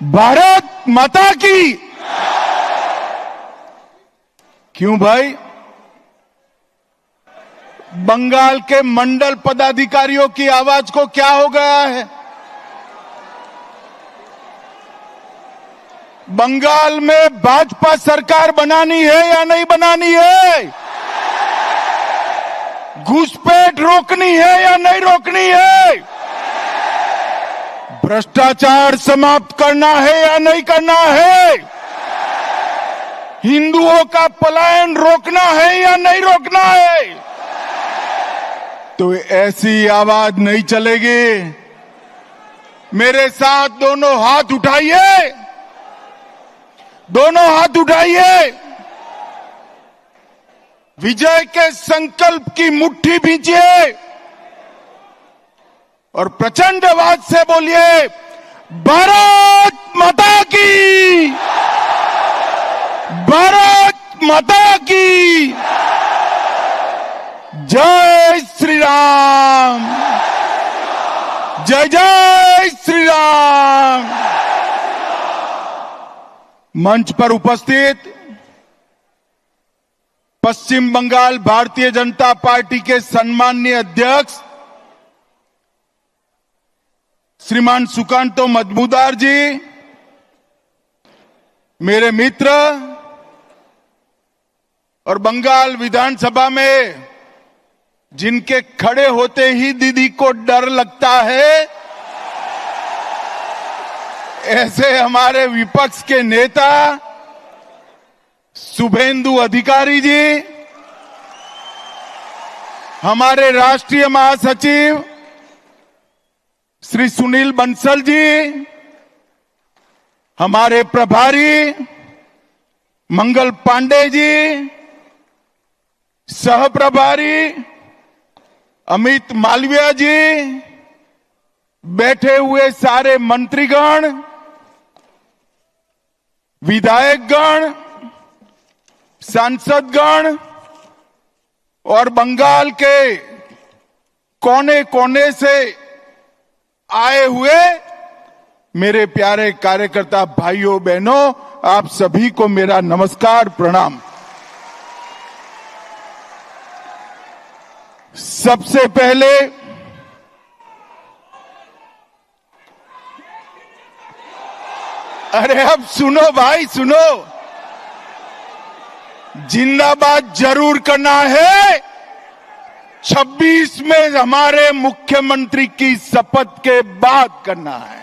भारत माता की। क्यों भाई? बंगाल के मंडल पदाधिकारियों की आवाज को क्या हो गया है? बंगाल में भाजपा सरकार बनानी है या नहीं बनानी है? घुसपैठ रोकनी है या नहीं रोकनी है? भ्रष्टाचार समाप्त करना है या नहीं करना है? हिंदुओं का पलायन रोकना है या नहीं रोकना है? तो ऐसी आवाज नहीं चलेगी। मेरे साथ दोनों हाथ उठाइए, दोनों हाथ उठाइए, विजय के संकल्प की मुट्ठी भींचिए और प्रचंड आवाज से बोलिए, भारत माता की, भारत माता की जय श्री राम, जय जय श्री राम। मंच पर उपस्थित पश्चिम बंगाल भारतीय जनता पार्टी के सम्माननीय अध्यक्ष श्रीमान सुकांतो मजमूदार जी, मेरे मित्र और बंगाल विधानसभा में जिनके खड़े होते ही दीदी को डर लगता है, ऐसे हमारे विपक्ष के नेता शुभेंदु अधिकारी जी, हमारे राष्ट्रीय महासचिव श्री सुनील बंसल जी, हमारे प्रभारी मंगल पांडे जी, सह प्रभारी अमित मालविया जी, बैठे हुए सारे मंत्रीगण, विधायकगण, सांसदगण और बंगाल के कोने कोने से आए हुए मेरे प्यारे कार्यकर्ता भाइयों बहनों, आप सभी को मेरा नमस्कार प्रणाम। सबसे पहले अरे अब सुनो भाई सुनो, जिंदाबाद जरूर करना है। 26 में हमारे मुख्यमंत्री की शपथ के बाद करना है।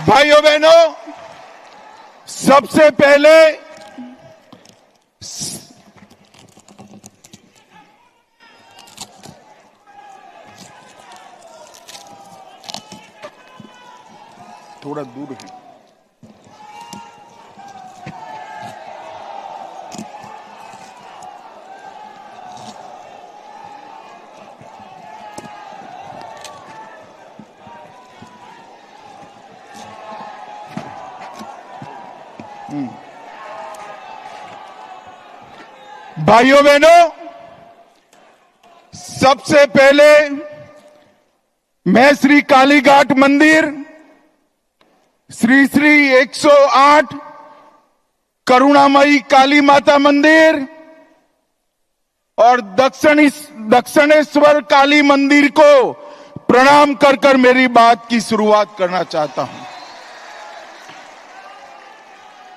भाइयों बहनों, सबसे पहले थोड़ा दूर है। भाइयों बहनों, सबसे पहले मैं श्री कालीघाट मंदिर, श्री श्री 108 करुणामयी काली माता मंदिर और दक्षिणेश्वर काली मंदिर को प्रणाम कर कर मेरी बात की शुरुआत करना चाहता हूं।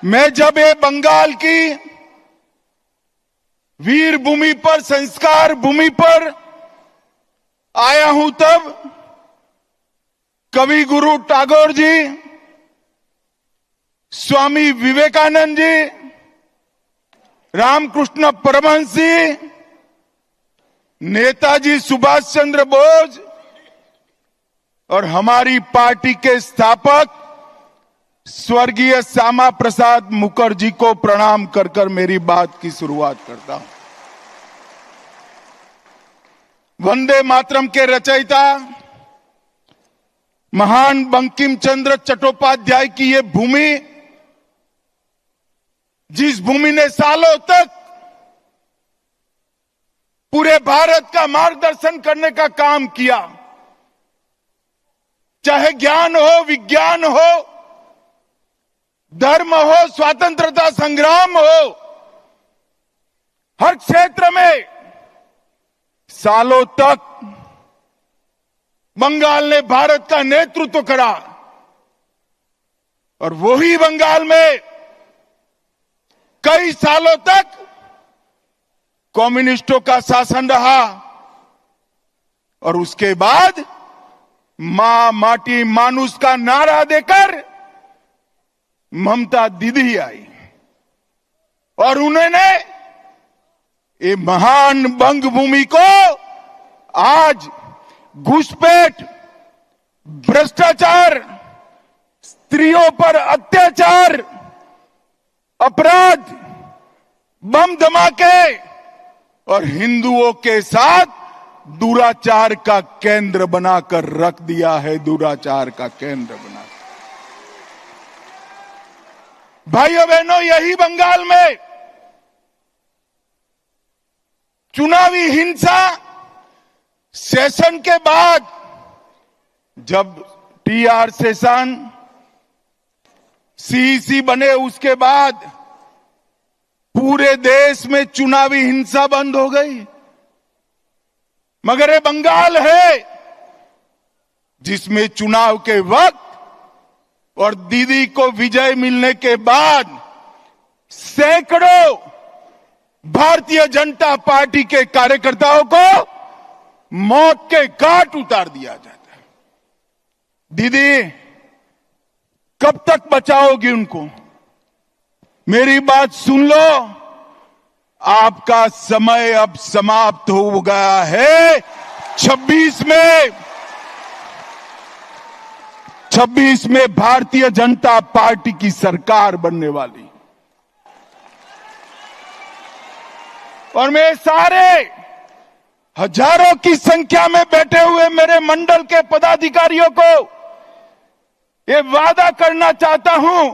मैं जब ये बंगाल की वीर भूमि पर, संस्कार भूमि पर आया हूं, तब कवि गुरु टैगोर जी, स्वामी विवेकानंद जी, रामकृष्ण परमहंस जी, नेताजी सुभाष चंद्र बोस और हमारी पार्टी के स्थापक स्वर्गीय श्यामा प्रसाद मुखर्जी को प्रणाम कर कर मेरी बात की शुरुआत करता हूं। वंदे मातरम के रचयिता महान बंकिम चंद्र चट्टोपाध्याय की ये भूमि, जिस भूमि ने सालों तक पूरे भारत का मार्गदर्शन करने का काम किया, चाहे ज्ञान हो, विज्ञान हो, धर्म हो, स्वतंत्रता संग्राम हो, हर क्षेत्र में सालों तक बंगाल ने भारत का नेतृत्व करा और वही बंगाल में कई सालों तक कम्युनिस्टों का शासन रहा और उसके बाद मां माटी मानुष का नारा देकर ममता दीदी आई और उन्होंने ये महान बंग भूमि को आज घुसपैठ, भ्रष्टाचार, स्त्रियों पर अत्याचार, अपराध, बम धमाके और हिंदुओं के साथ दुराचार का केंद्र बनाकर रख दिया है। दुराचार का केंद्र बना, भाइयों बहनों, यही बंगाल में चुनावी हिंसा सेशन के बाद, जब टीआर सेशन सीईसी बने उसके बाद पूरे देश में चुनावी हिंसा बंद हो गई। मगर ये बंगाल है जिसमें चुनाव के वक्त और दीदी को विजय मिलने के बाद सैकड़ों भारतीय जनता पार्टी के कार्यकर्ताओं को मौत के घाट उतार दिया जाता है। दीदी, कब तक बचाओगी उनको? मेरी बात सुन लो, आपका समय अब समाप्त हो गया है। 26 में भारतीय जनता पार्टी की सरकार बनने वाली और मैं सारे हजारों की संख्या में बैठे हुए मेरे मंडल के पदाधिकारियों को ये वादा करना चाहता हूं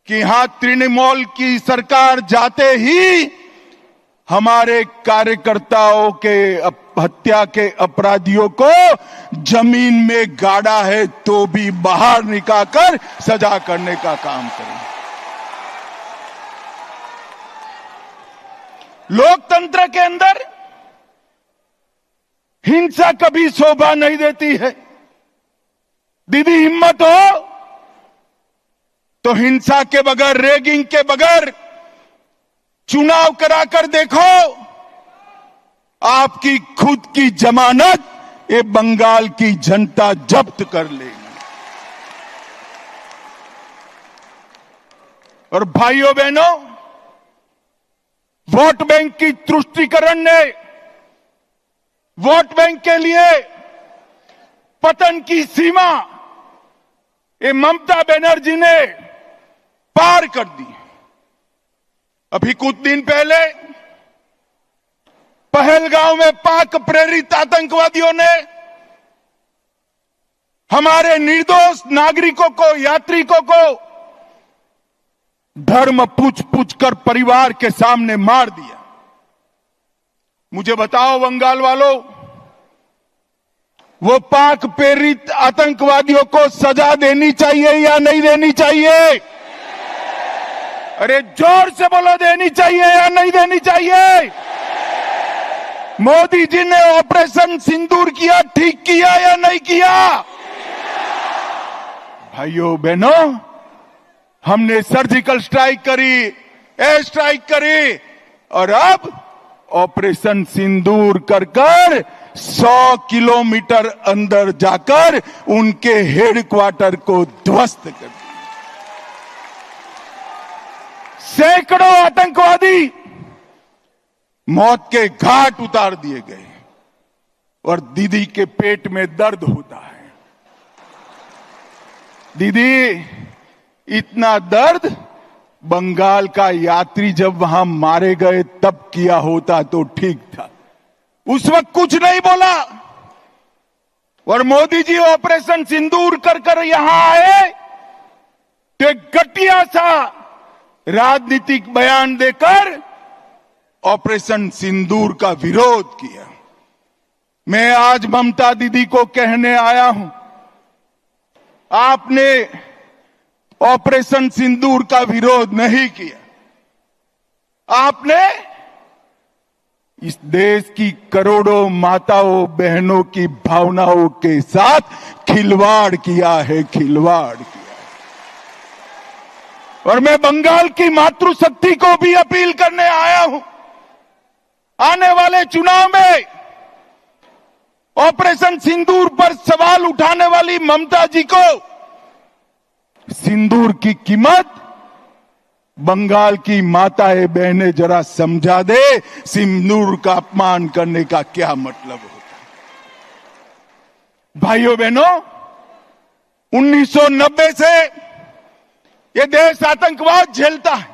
कि यहां तृणमूल की सरकार जाते ही हमारे कार्यकर्ताओं के हत्या के अपराधियों को जमीन में गाड़ा है तो भी बाहर निकालकर सजा करने का काम करें। लोकतंत्र के अंदर हिंसा कभी शोभा नहीं देती है। दीदी, हिम्मत हो तो हिंसा के बगैर, रैगिंग के बगैर चुनाव कराकर देखो, आपकी खुद की जमानत ये बंगाल की जनता जब्त कर लेगी। और भाइयों बहनों, वोट बैंक की तुष्टीकरण ने वोट बैंक के लिए पतन की सीमा ये ममता बनर्जी ने पार कर दी। अभी कुछ दिन पहले पहलगांव में पाक प्रेरित आतंकवादियों ने हमारे निर्दोष नागरिकों को, यात्रिकों को धर्म पूछ कर परिवार के सामने मार दिया। मुझे बताओ बंगाल वालों, वो पाक प्रेरित आतंकवादियों को सजा देनी चाहिए या नहीं देनी चाहिए? अरे जोर से बोलो, देनी चाहिए या नहीं देनी चाहिए? मोदी जी ने ऑपरेशन सिंदूर किया, ठीक किया या नहीं किया? भाइयों बहनों, हमने सर्जिकल स्ट्राइक करी, एयर स्ट्राइक करी और अब ऑपरेशन सिंदूर कर 100 किलोमीटर अंदर जाकर उनके हेडक्वार्टर को ध्वस्त कर दिया। सैकड़ों आतंकवादी मौत के घाट उतार दिए गए और दीदी के पेट में दर्द होता है। दीदी, इतना दर्द बंगाल का यात्री जब वहां मारे गए तब किया होता तो ठीक था। उस वक्त कुछ नहीं बोला और मोदी जी ऑपरेशन सिंदूर कर यहां आए तो एक घटिया सा राजनीतिक बयान देकर ऑपरेशन सिंदूर का विरोध किया। मैं आज ममता दीदी को कहने आया हूं, आपने ऑपरेशन सिंदूर का विरोध नहीं किया। आपने इस देश की करोड़ों माताओं बहनों की भावनाओं के साथ खिलवाड़ किया है, खिलवाड़ किया। और मैं बंगाल की मातृशक्ति को भी अपील करने आया हूं, आने वाले चुनाव में ऑपरेशन सिंदूर पर सवाल उठाने वाली ममता जी को सिंदूर की कीमत बंगाल की माताएं बहनें जरा समझा दे, सिंदूर का अपमान करने का क्या मतलब होता है। भाइयों बहनों, 1990 से ये देश आतंकवाद झेलता है।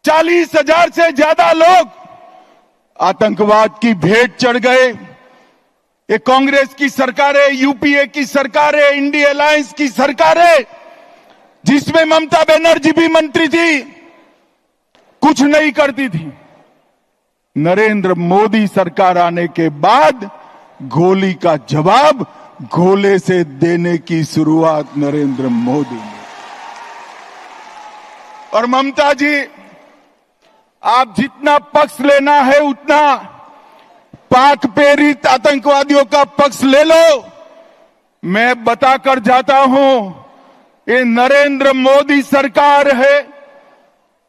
40,000 से ज्यादा लोग आतंकवाद की भेंट चढ़ गए। ये कांग्रेस की सरकारें, यूपीए की सरकारें, इंडिया अलायंस की सरकारें, जिसमें ममता बनर्जी भी मंत्री थी, कुछ नहीं करती थी। नरेंद्र मोदी सरकार आने के बाद गोली का जवाब गोले से देने की शुरुआत नरेंद्र मोदी ने। और ममता जी, आप जितना पक्ष लेना है उतना पाक प्रेरित आतंकवादियों का पक्ष ले लो। मैं बताकर जाता हूं, ये नरेंद्र मोदी सरकार है,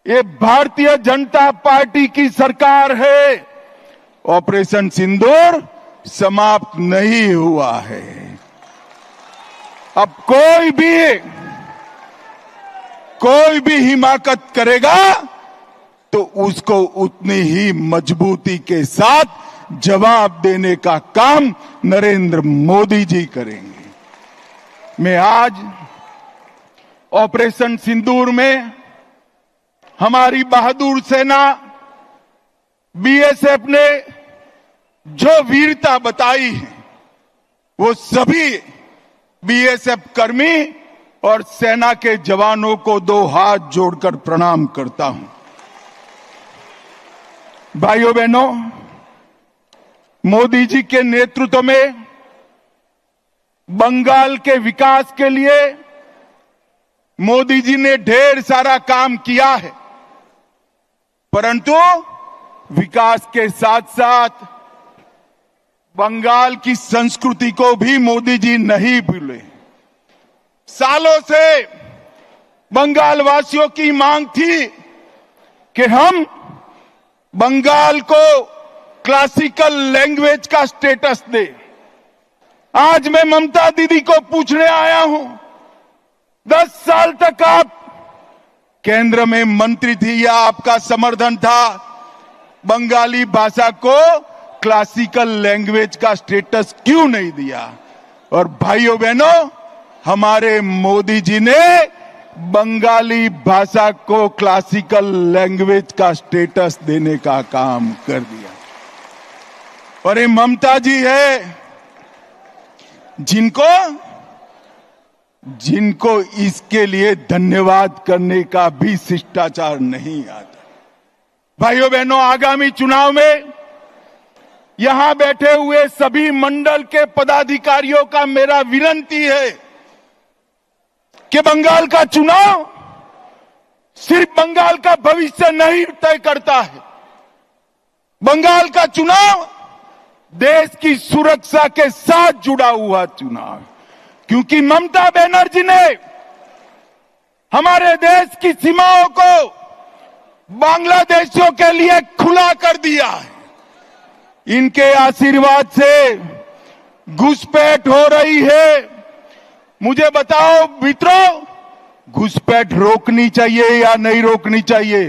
ये भारतीय जनता पार्टी की सरकार है। ऑपरेशन सिंदूर समाप्त नहीं हुआ है। अब कोई भी हिमाकत करेगा तो उसको उतनी ही मजबूती के साथ जवाब देने का काम नरेंद्र मोदी जी करेंगे। मैं आज ऑपरेशन सिंदूर में हमारी बहादुर सेना बीएसएफ ने जो वीरता बताई है, वो सभी बीएसएफ कर्मी और सेना के जवानों को 2 हाथ जोड़कर प्रणाम करता हूं। भाइयों बहनों, मोदी जी के नेतृत्व में बंगाल के विकास के लिए मोदी जी ने ढेर सारा काम किया है, परंतु विकास के साथ साथ बंगाल की संस्कृति को भी मोदी जी नहीं भूले। सालों से बंगाल वासियों की मांग थी कि हम बंगाल को क्लासिकल लैंग्वेज का स्टेटस दे। आज मैं ममता दीदी को पूछने आया हूं, 10 साल तक आप केंद्र में मंत्री थी या आपका समर्थन था, बंगाली भाषा को क्लासिकल लैंग्वेज का स्टेटस क्यों नहीं दिया? और भाइयों बहनों, हमारे मोदी जी ने बंगाली भाषा को क्लासिकल लैंग्वेज का स्टेटस देने का काम कर दिया। और ये ममता जी है जिनको इसके लिए धन्यवाद करने का भी शिष्टाचार नहीं आता। भाइयों बहनों, आगामी चुनाव में यहां बैठे हुए सभी मंडल के पदाधिकारियों का मेरा विनती है कि बंगाल का चुनाव सिर्फ बंगाल का भविष्य नहीं तय करता है। बंगाल का चुनाव देश की सुरक्षा के साथ जुड़ा हुआ चुनाव, क्योंकि ममता बनर्जी ने हमारे देश की सीमाओं को बांग्लादेशियों के लिए खुला कर दिया है। इनके आशीर्वाद से घुसपैठ हो रही है। मुझे बताओ मित्रों, घुसपैठ रोकनी चाहिए या नहीं रोकनी चाहिए?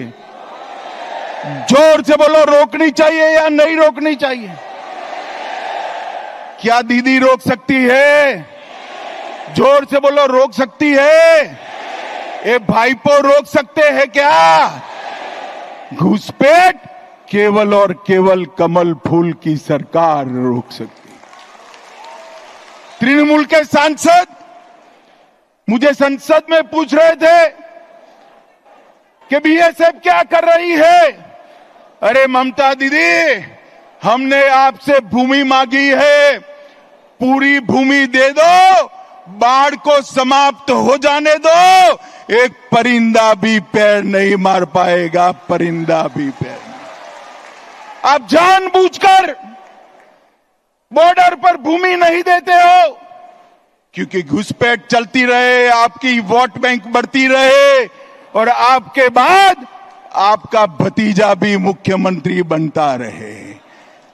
जोर से बोलो, रोकनी चाहिए या नहीं रोकनी चाहिए? क्या दीदी रोक सकती है? जोर से बोलो, रोक सकती है? ये भाईपो रोक सकते हैं क्या? घुसपैठ केवल और केवल कमल फूल की सरकार रोक सकती है। तृणमूल के सांसद मुझे संसद में पूछ रहे थे कि बीएसएफ क्या कर रही है। अरे ममता दीदी, हमने आपसे भूमि मांगी है, पूरी भूमि दे दो बाढ़ को समाप्त हो जाने दो, एक परिंदा भी पैर नहीं मार पाएगा, परिंदा भी पैर नहीं। आप जानबूझकर बॉर्डर पर भूमि नहीं देते हो क्योंकि घुसपैठ चलती रहे, आपकी वोट बैंक बढ़ती रहे और आपके बाद आपका भतीजा भी मुख्यमंत्री बनता रहे।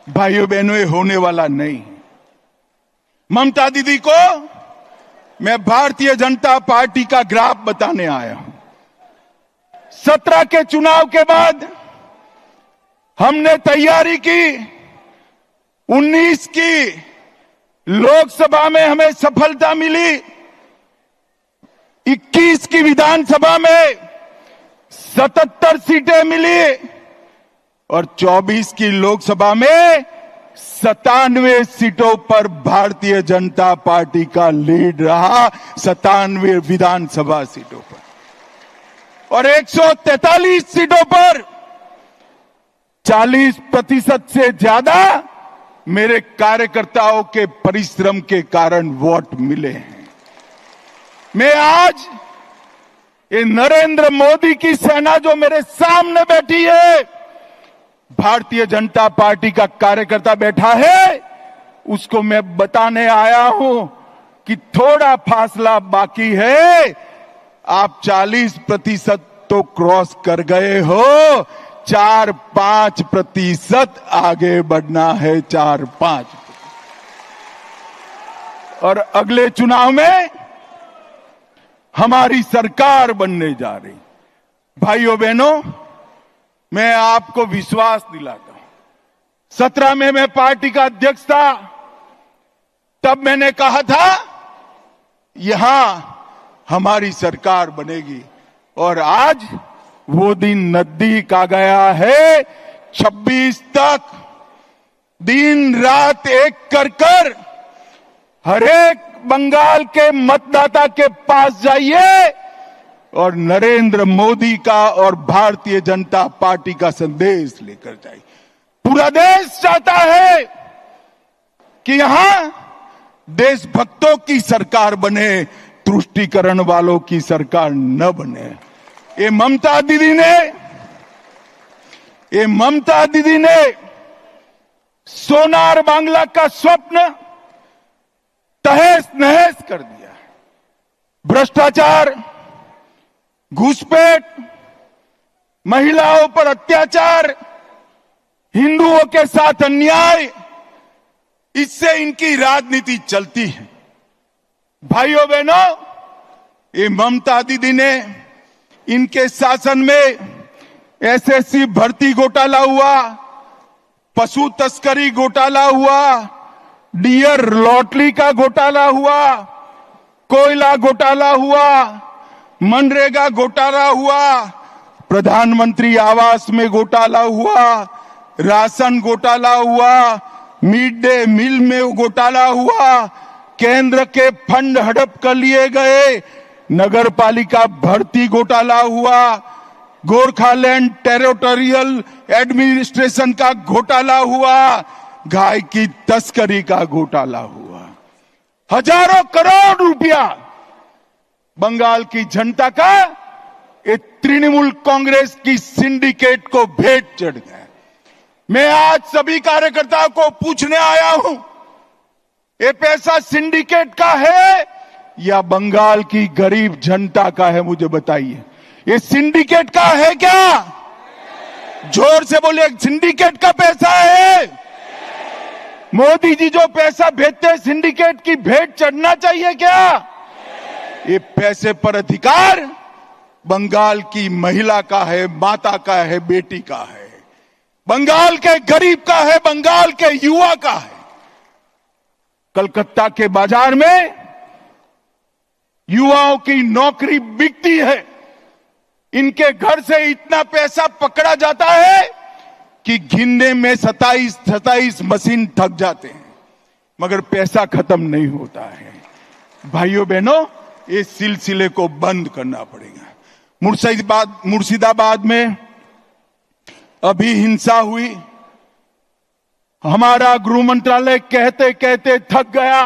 भाइयों बहनों, ये होने वाला नहीं। ममता दीदी को मैं भारतीय जनता पार्टी का ग्राफ बताने आया हूं। 17 के चुनाव के बाद हमने तैयारी की, 19 की लोकसभा में हमें सफलता मिली, 21 की विधानसभा में 77 सीटें मिली और 24 की लोकसभा में 97 सीटों पर भारतीय जनता पार्टी का लीड रहा, 97 विधानसभा सीटों पर और 143 सीटों पर 40% से ज्यादा मेरे कार्यकर्ताओं के परिश्रम के कारण वोट मिले हैं। मैं आज ये नरेंद्र मोदी की सेना जो मेरे सामने बैठी है, भारतीय जनता पार्टी का कार्यकर्ता बैठा है, उसको मैं बताने आया हूं कि थोड़ा फासला बाकी है। आप 40% तो क्रॉस कर गए हो, 4-5% आगे बढ़ना है, 4-5। और अगले चुनाव में हमारी सरकार बनने जा रही। भाइयों बहनों, मैं आपको विश्वास दिलाता हूं, 17 में मैं पार्टी का अध्यक्ष था, तब मैंने कहा था यहां हमारी सरकार बनेगी और आज वो दिन नजदीक आ गया है। 26 तक दिन रात एक कर हर एक बंगाल के मतदाता के पास जाइए और नरेंद्र मोदी का और भारतीय जनता पार्टी का संदेश लेकर जाइए। पूरा देश चाहता है कि यहां देशभक्तों की सरकार बने, तुष्टीकरण वालों की सरकार न बने। ये ममता दीदी ने सोनार बांग्ला का स्वप्न तहस नहस कर दिया। भ्रष्टाचार, घुसपैठ, महिलाओं पर अत्याचार, हिंदुओं के साथ अन्याय, इससे इनकी राजनीति चलती है। भाइयों बहनों, ये ममता दीदी ने, इनके शासन में एसएससी भर्ती घोटाला हुआ, पशु तस्करी घोटाला हुआ, डियर लॉटरी का घोटाला हुआ, कोयला घोटाला हुआ, मनरेगा घोटाला हुआ, प्रधानमंत्री आवास में घोटाला हुआ, राशन घोटाला हुआ, मिड डे मील में घोटाला हुआ, केंद्र के फंड हड़प कर लिए गए, नगर पालिका भर्ती घोटाला हुआ, गोरखालैंड टेरिटोरियल एडमिनिस्ट्रेशन का घोटाला हुआ, गाय की तस्करी का घोटाला हुआ। हजारों करोड़ रुपया बंगाल की जनता का ये तृणमूल कांग्रेस की सिंडिकेट को भेंट चढ़ गया। मैं आज सभी कार्यकर्ताओं को पूछने आया हूं, ये पैसा सिंडिकेट का है या बंगाल की गरीब जनता का है? मुझे बताइए, ये सिंडिकेट का है क्या? जोर से बोलिए, सिंडिकेट का पैसा है। मोदी जी जो पैसा भेजते हैं, सिंडिकेट की भेंट चढ़ना चाहिए क्या? ये पैसे पर अधिकार बंगाल की महिला का है, माता का है, बेटी का है, बंगाल के गरीब का है, बंगाल के युवा का है। कलकत्ता के बाजार में युवाओं की नौकरी बिकती है। इनके घर से इतना पैसा पकड़ा जाता है कि गिनने में 27 मशीन थक जाते हैं, मगर पैसा खत्म नहीं होता है। भाइयों बहनों, इस सिलसिले को बंद करना पड़ेगा। मुर्शिदाबाद में अभी हिंसा हुई, हमारा गृह मंत्रालय कहते कहते थक गया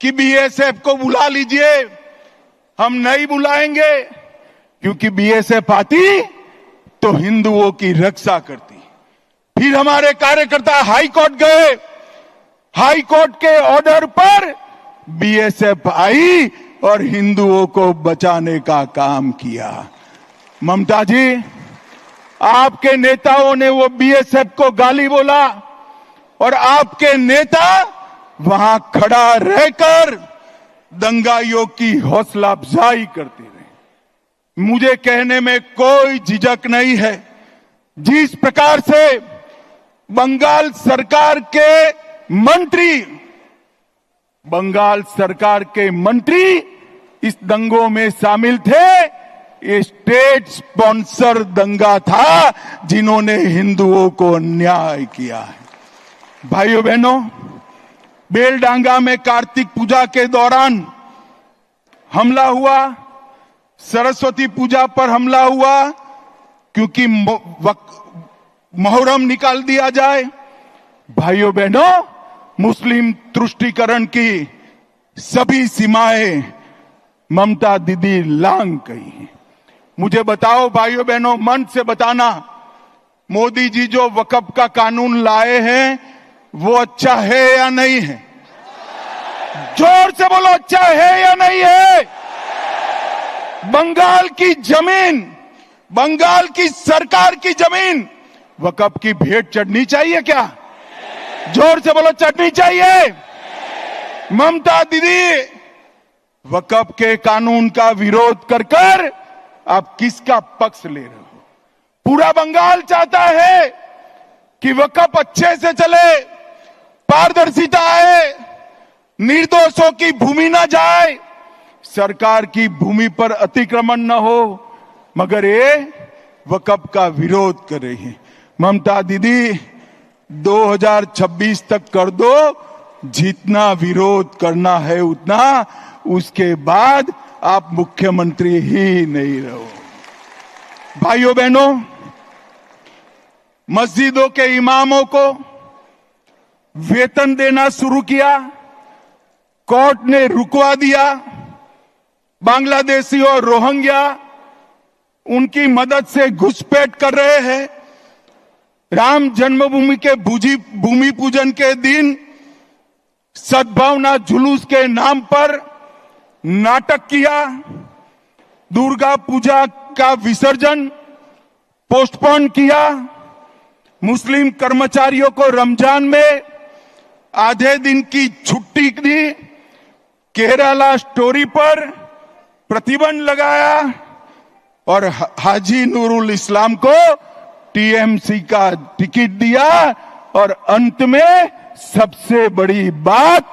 कि बीएसएफ को बुला लीजिए, हम नहीं बुलाएंगे, क्योंकि बीएसएफ आती तो हिंदुओं की रक्षा करती। फिर हमारे कार्यकर्ता हाई कोर्ट गए, हाई कोर्ट के ऑर्डर पर बीएसएफ आई और हिंदुओं को बचाने का काम किया। ममता जी, आपके नेताओं ने वो बीएसएफ को गाली बोला और आपके नेता वहां खड़ा रहकर दंगाइयों की हौसला अफजाई करते रहे। मुझे कहने में कोई झिझक नहीं है, जिस प्रकार से बंगाल सरकार के मंत्री इस दंगों में शामिल थे, ये स्टेट स्पॉन्सर दंगा था जिन्होंने हिंदुओं को अन्याय किया है। भाइयों बहनों, बेलडांगा में कार्तिक पूजा के दौरान हमला हुआ, सरस्वती पूजा पर हमला हुआ, क्योंकि मुहर्रम निकाल दिया जाए। भाइयों बहनों, मुस्लिम तुष्टीकरण की सभी सीमाएं ममता दीदी लांघ गई हैं। मुझे बताओ भाइयों बहनों, मन से बताना, मोदी जी जो वक्फ का कानून लाए हैं वो अच्छा है या नहीं है? जोर से बोलो, अच्छा है या नहीं है? बंगाल की जमीन, बंगाल की सरकार की जमीन वक्फ की भेंट चढ़नी चाहिए क्या? जोर से बोलो, चढ़नी चाहिए। ममता दीदी, वक्फ के कानून का विरोध कर कर आप किसका पक्ष ले रहे हो? पूरा बंगाल चाहता है कि वक्फ अच्छे से चले, पारदर्शिता आए, निर्दोषों की भूमि न जाए, सरकार की भूमि पर अतिक्रमण न हो, मगर ये वक्फ का विरोध कर रही है। ममता दीदी, 2026 तक कर दो, जितना विरोध करना है उतना, उसके बाद आप मुख्यमंत्री ही नहीं रहो। भाइयों बहनों, मस्जिदों के इमामों को वेतन देना शुरू किया, कोर्ट ने रुकवा दिया। बांग्लादेशी और रोहिंग्या उनकी मदद से घुसपैठ कर रहे हैं। राम जन्मभूमि के भूमि पूजन के दिन सद्भावना जुलूस के नाम पर नाटक किया। दुर्गा पूजा का विसर्जन पोस्टपोन किया। मुस्लिम कर्मचारियों को रमजान में आधे दिन की छुट्टी दी। केरला स्टोरी पर प्रतिबंध लगाया और हाजी नूरुल इस्लाम को टीएमसी का टिकट दिया। और अंत में सबसे बड़ी बात,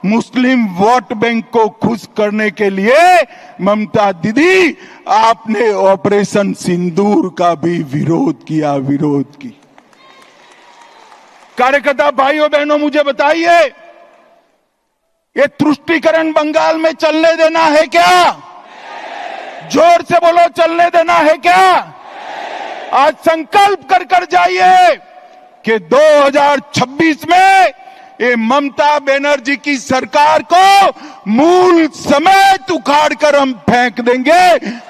मुस्लिम वोट बैंक को खुश करने के लिए ममता दीदी, आपने ऑपरेशन सिंदूर का भी विरोध किया। कार्यकर्ता भाइयों बहनों, मुझे बताइए, ये तुष्टीकरण बंगाल में चलने देना है क्या? जोर से बोलो, चलने देना है क्या? आज संकल्प कर जाइए कि 2026 में ये ममता बनर्जी की सरकार को मूल समेत उखाड़ कर हम फेंक देंगे,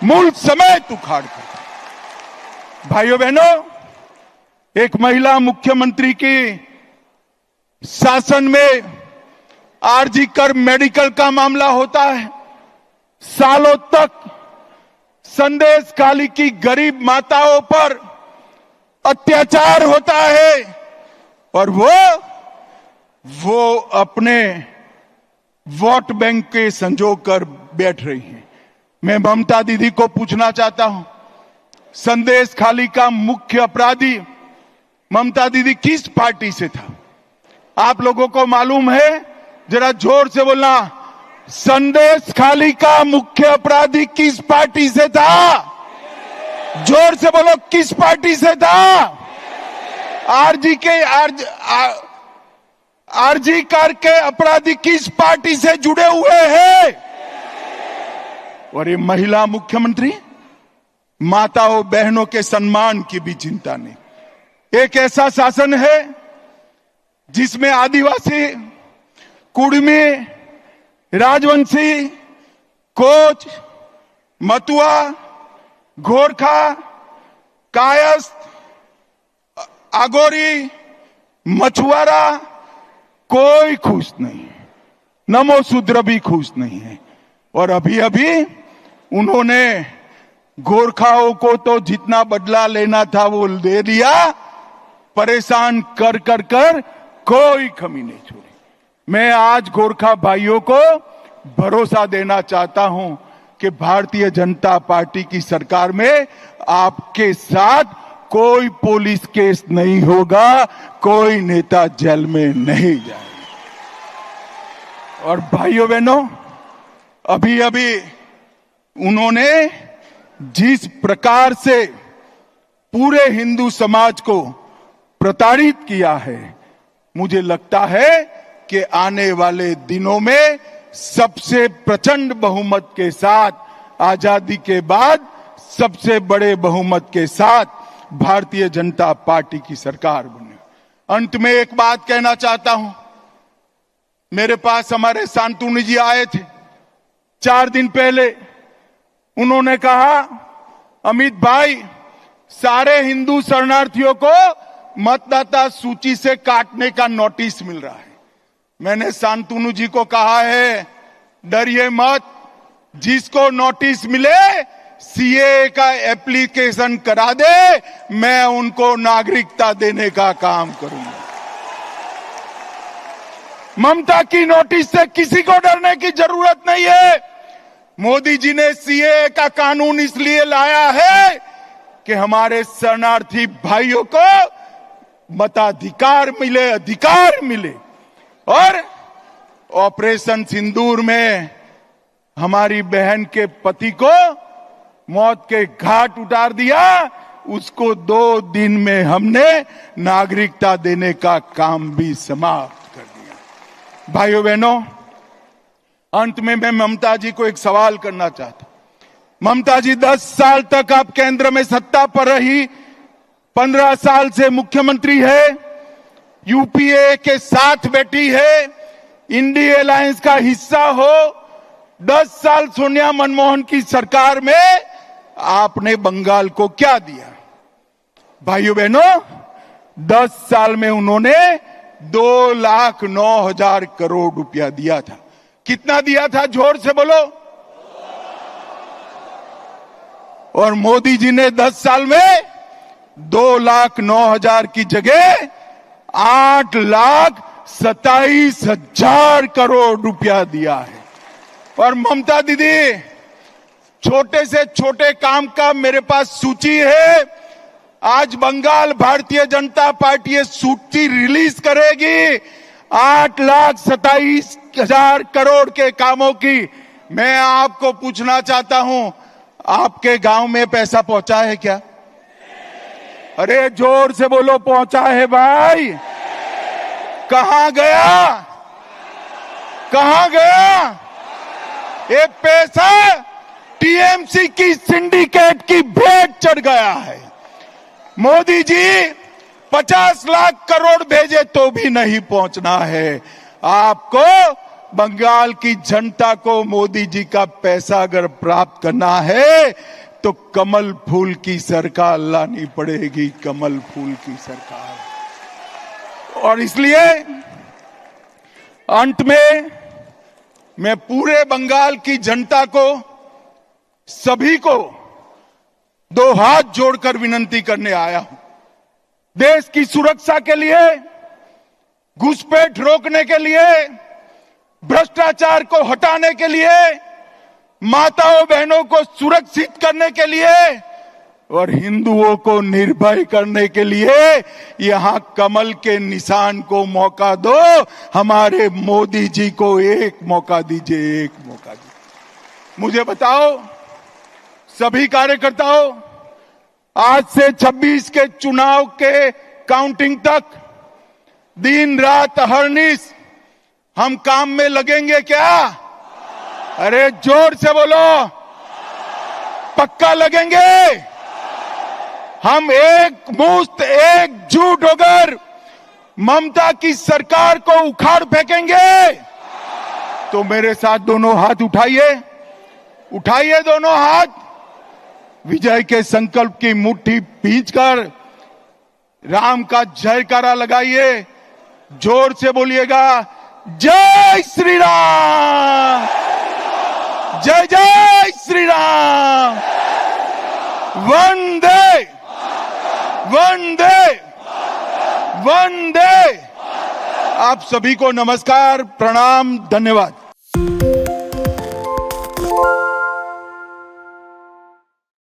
मूल समेत उखाड़ कर। भाइयों बहनों, एक महिला मुख्यमंत्री की शासन में आरजी कर मेडिकल का मामला होता है। सालों तक संदेश खाली की गरीब माताओं पर अत्याचार होता है और वो अपने वोट बैंक के संजो कर बैठ रही हैं। मैं ममता दीदी को पूछना चाहता हूं, संदेश खाली का मुख्य अपराधी ममता दीदी किस पार्टी से था? आप लोगों को मालूम है? जरा जोर से बोलना, संदेश खाली का मुख्य अपराधी किस पार्टी से था? जोर से बोलो, किस पार्टी से था? आरजी कार के अपराधी किस पार्टी से जुड़े हुए हैं? और ये महिला मुख्यमंत्री, माताओं बहनों के सम्मान की भी चिंता नहीं। एक ऐसा शासन है जिसमें आदिवासी, कुड़मी, राजवंशी, कोच, मतुआ, गोरखा, कायस्थ, आगोरी, मछुआरा, कोई खुश नहीं है। नमोशूद्र भी खुश नहीं है। और अभी अभी उन्होंने गोरखाओं को तो जितना बदला लेना था वो दे दिया, परेशान कर कर कर कोई कमी नहीं छोड़ी। मैं आज गोरखा भाइयों को भरोसा देना चाहता हूं कि भारतीय जनता पार्टी की सरकार में आपके साथ कोई पुलिस केस नहीं होगा, कोई नेता जेल में नहीं जाएगा। और भाइयों बहनों, अभी अभी उन्होंने जिस प्रकार से पूरे हिंदू समाज को प्रताड़ित किया है, मुझे लगता है कि आने वाले दिनों में सबसे प्रचंड बहुमत के साथ, आजादी के बाद सबसे बड़े बहुमत के साथ भारतीय जनता पार्टी की सरकार बने। अंत में एक बात कहना चाहता हूं। मेरे पास हमारे शांतनु जी आए थे 4 दिन पहले। उन्होंने कहा, अमित भाई, सारे हिंदू शरणार्थियों को मतदाता सूची से काटने का नोटिस मिल रहा है। मैंने शांतनु जी को कहा है, डरिए मत, जिसको नोटिस मिले सीए का एप्लीकेशन करा दे, मैं उनको नागरिकता देने का काम करूंगा। ममता की नोटिस से किसी को डरने की जरूरत नहीं है। मोदी जी ने सीए का कानून इसलिए लाया है कि हमारे शरणार्थी भाइयों को मताधिकार मिले, अधिकार मिले। और ऑपरेशन सिंदूर में हमारी बहन के पति को मौत के घाट उतार दिया, उसको 2 दिन में हमने नागरिकता देने का काम भी समाप्त कर दिया। भाइयों बहनों, अंत में मैं ममता जी को एक सवाल करना चाहता हूं। ममता जी 10 साल तक आप केंद्र में सत्ता पर रही, 15 साल से मुख्यमंत्री है, यूपीए के साथ बैठी है, इंडिया अलायंस का हिस्सा हो। 10 साल सोनिया मनमोहन की सरकार में आपने बंगाल को क्या दिया? भाइयों बहनों, 10 साल में उन्होंने 2,09,000 करोड़ रुपया दिया था। कितना दिया था? जोर से बोलो। और मोदी जी ने 10 साल में 2,09,000 की जगह 8,27,000 करोड़ रुपया दिया है। और ममता दीदी, छोटे से छोटे काम का मेरे पास सूची है। आज बंगाल भारतीय जनता पार्टी ये सूची रिलीज करेगी 8,27,000 करोड़ के कामों की। मैं आपको पूछना चाहता हूं, आपके गांव में पैसा पहुंचा है क्या? अरे जोर से बोलो, पहुंचा है भाई? कहां गया? कहां गया ये पैसा? टीएमसी की सिंडिकेट की भेंट चढ़ गया है। मोदी जी 50 लाख करोड़ भेजे तो भी नहीं पहुंचना है। आपको बंगाल की जनता को मोदी जी का पैसा अगर प्राप्त करना है तो कमल फूल की सरकार लानी पड़ेगी, कमल फूल की सरकार। और इसलिए अंत में मैं पूरे बंगाल की जनता को, सभी को 2 हाथ जोड़कर विनती करने आया हूं। देश की सुरक्षा के लिए, घुसपैठ रोकने के लिए, भ्रष्टाचार को हटाने के लिए, माताओं बहनों को सुरक्षित करने के लिए और हिंदुओं को निर्भय करने के लिए यहां कमल के निशान को मौका दो। हमारे मोदी जी को एक मौका दीजिए, एक मौका दीजिए। मुझे बताओ सभी कार्यकर्ताओं, आज से 26 के चुनाव के काउंटिंग तक दिन रात अहर्निश हम काम में लगेंगे क्या? अरे जोर से बोलो, पक्का लगेंगे। हम एक मुश्त, एकजुट होकर ममता की सरकार को उखाड़ फेंकेंगे। तो मेरे साथ दोनों हाथ उठाइए, उठाइए दोनों हाथ, विजय के संकल्प की मुट्ठी भींचकर राम का जयकारा लगाइए, जोर से बोलिएगा, जय श्री राम, जय जय श्री राम, वंदे वंदे वंदे। आप सभी को नमस्कार, प्रणाम, धन्यवाद।